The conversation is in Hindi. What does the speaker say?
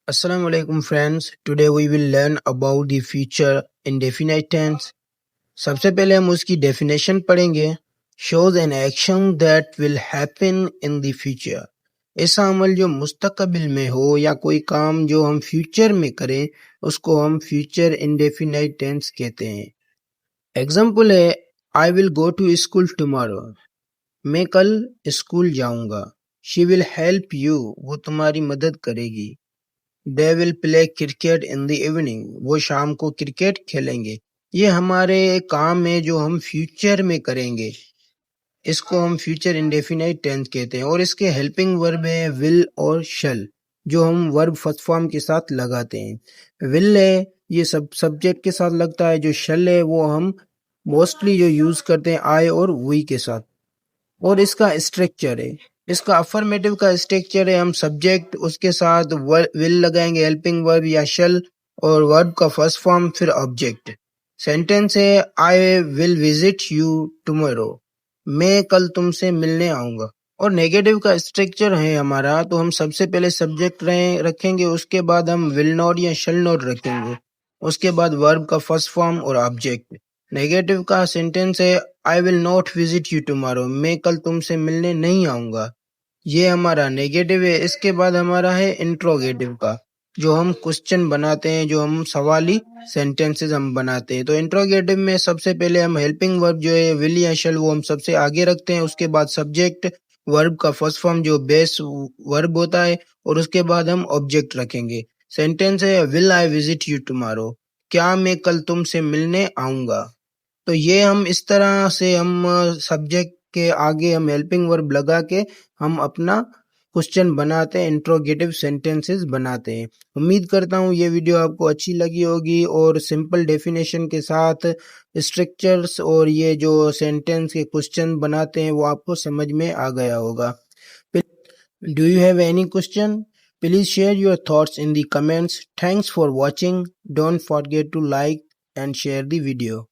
Assalamu alaikum friends. Today we will learn about the future indefinite tense. सबसे पहले हम उसकी definition पढ़ेंगे. Shows an action that will happen in the future. ऐसा अमल जो मुस्तकबिल में हो या कोई काम जो हम फ्यूचर में करें उसको हम फ्यूचर इंडेफिनाइट टेंस कहते हैं. एग्जाम्पल है I will go to school tomorrow. मैं कल स्कूल जाऊंगा. She will help you. वो तुम्हारी मदद करेगी. They will play cricket in the evening. वो शाम को क्रिकेट खेलेंगे. ये हमारे काम है जो हम फ्यूचर में करेंगे. इसको हम फ्यूचर इंडेफिनाइट टेंस कहते हैं और इसके हेल्पिंग वर्ब है विल और शल जो हम वर्ब फर्स्ट फॉर्म के साथ लगाते हैं. विल है ये सब सब्जेक्ट के साथ लगता है. जो शल है वो हम मोस्टली जो यूज करते हैं आई और वी के साथ. और इसका स्ट्रक्चर है. इसका अफर्मेटिव का स्ट्रक्चर है हम सब्जेक्ट उसके साथ विल लगाएंगे हेल्पिंग वर्ब या शल और वर्ब का फर्स्ट फॉर्म फिर ऑब्जेक्ट. सेंटेंस है I will visit you tomorrow. मैं कल तुमसे मिलने आऊंगा. और नेगेटिव का स्ट्रक्चर है हमारा तो हम सबसे पहले सब्जेक्ट रखेंगे उसके बाद हम विल नॉट या शल नॉट रखेंगे उसके बाद वर्ब का फर्स्ट फॉर्म और ऑब्जेक्ट. नेगेटिव का सेंटेंस है I will not visit you tomorrow. मैं कल तुमसे मिलने नहीं आऊंगा. ये हमारा नेगेटिव है. इसके बाद हमारा है इंट्रोगेटिव का जो हम क्वेश्चन बनाते हैं जो हम सवाली सेंटेंसेस हम बनाते हैं. तो इंट्रोगेटिव में सबसे पहले हम हेल्पिंग वर्ब जो है विल या शल वो हम सबसे आगे रखते हैं. उसके बाद सब्जेक्ट वर्ब का फर्स्ट फॉर्म जो बेस वर्ब होता है और उसके बाद हम ऑब्जेक्ट रखेंगे. सेंटेंस है will I visit you tomorrow. क्या मैं कल तुमसे मिलने आऊंगा. तो ये हम इस तरह से हम सब्जेक्ट के आगे हम हेल्पिंग वर्ब लगा के हम अपना क्वेश्चन बनाते हैं इंट्रोगेटिव सेंटेंसेस बनाते हैं. उम्मीद करता हूँ ये वीडियो आपको अच्छी लगी होगी और सिंपल डेफिनेशन के साथ स्ट्रक्चर्स और ये जो सेंटेंस के क्वेश्चन बनाते हैं वो आपको समझ में आ गया होगा. Do you have any question? Please share your thoughts in the comments. Thanks for watching. Don't forget to like and share the video.